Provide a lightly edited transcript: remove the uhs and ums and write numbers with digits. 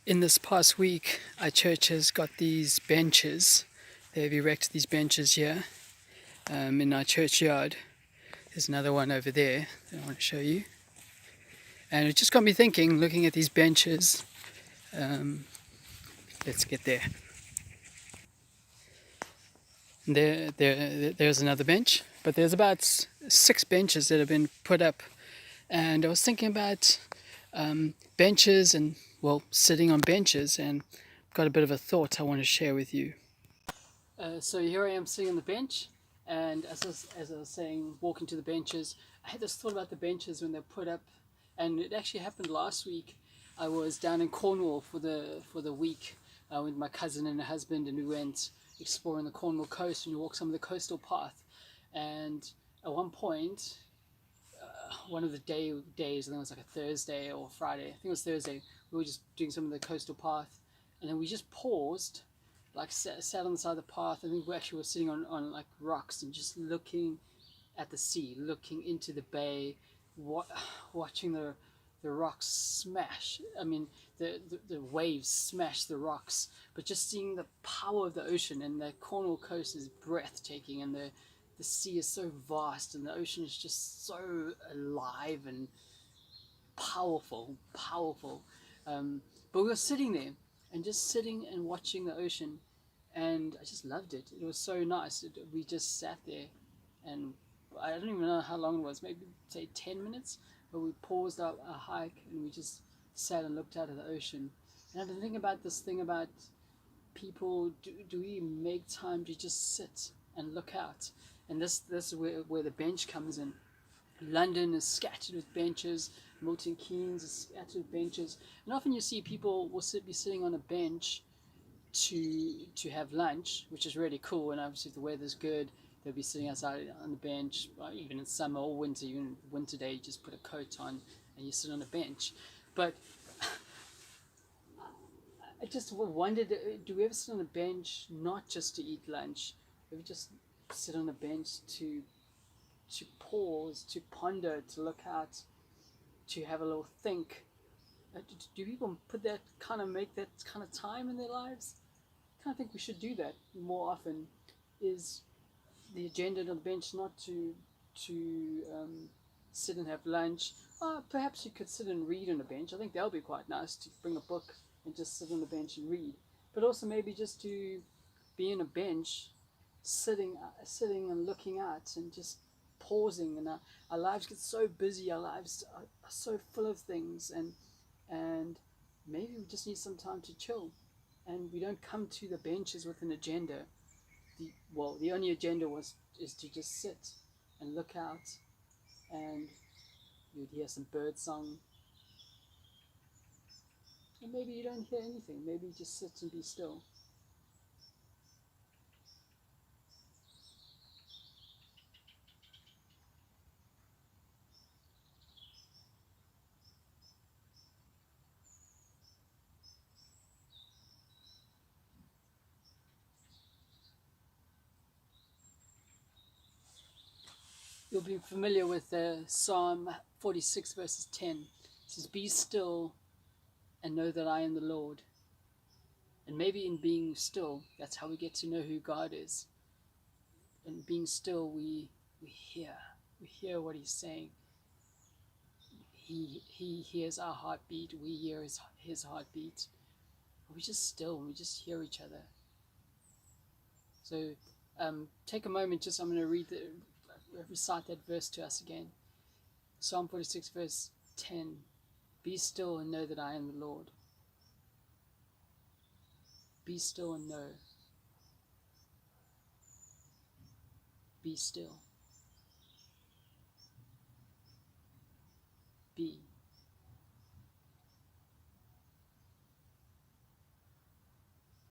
In this past week, our church has got these benches. They've erected these benches here in our churchyard. There's another one over there that I want to show you. And it just got me thinking, looking at these benches. Let's get there. There's another bench, but there's about 6 benches that have been put up. And I was thinking about benches and, well, sitting on benches, and got a bit of a thought I want to share with you. So here I am sitting on the bench, and as I was saying, walking to the benches, I had this thought about the benches when they're put up, and it actually happened last week. I was down in Cornwall for the week with my cousin and her husband, and we went exploring the Cornwall coast, and we walked some of the coastal path. And at one point, one of the days, I think it was like a Thursday or Friday, I think it was Thursday, we were just doing some of the coastal path, and then we just paused, like sat on the side of the path. I think we actually were sitting on like rocks and just looking at the sea, looking into the bay, watching the rocks smash. I mean, the waves smash the rocks, but just seeing the power of the ocean. And the Cornwall coast is breathtaking, and the sea is so vast, and the ocean is just so alive and powerful. But we were sitting there and just sitting and watching the ocean, and I just loved it. It was so nice. We just sat there, and I don't even know how long it was, maybe say 10 minutes, but we paused our hike and we just sat and looked out at the ocean. And I've been thinking about this thing about people, do we make time to just sit and look out? And this is where the bench comes in. London is scattered with benches. Milton Keynes is scattered with benches. And often you see people will be sitting on a bench to have lunch, which is really cool. And obviously if the weather's good, they'll be sitting outside on the bench, even in summer or winter. Even winter day, you just put a coat on and you sit on a bench. But I just wondered, do we ever sit on a bench not just to eat lunch? Do we just sit on a bench to pause, to ponder, to look out, to have a little think? Do people make that kind of time in their lives? I kind of think we should do that more often. Is the agenda on the bench not to sit and have lunch? Perhaps you could sit and read on a bench. I think that would be quite nice, to bring a book and just sit on the bench and read. But also maybe just to be on a bench, sitting and looking out and just pausing. And our lives get so busy. Our lives are so full of things, and maybe we just need some time to chill. And we don't come to the benches with an agenda. The only agenda is to just sit and look out, and you'd hear some bird song. And maybe you don't hear anything. Maybe you just sit and be still. You'll be familiar with Psalm 46 verses 10. It says, "Be still and know that I am the Lord." And maybe in being still, that's how we get to know who God is. In being still, we hear what He's saying. He hears our heartbeat. We hear his heartbeat. We just still. We just hear each other. So take a moment. I'm going to recite that verse to us again. Psalm 46 verse 10. Be still and know that I am the Lord. Be still and know. Be still. Be.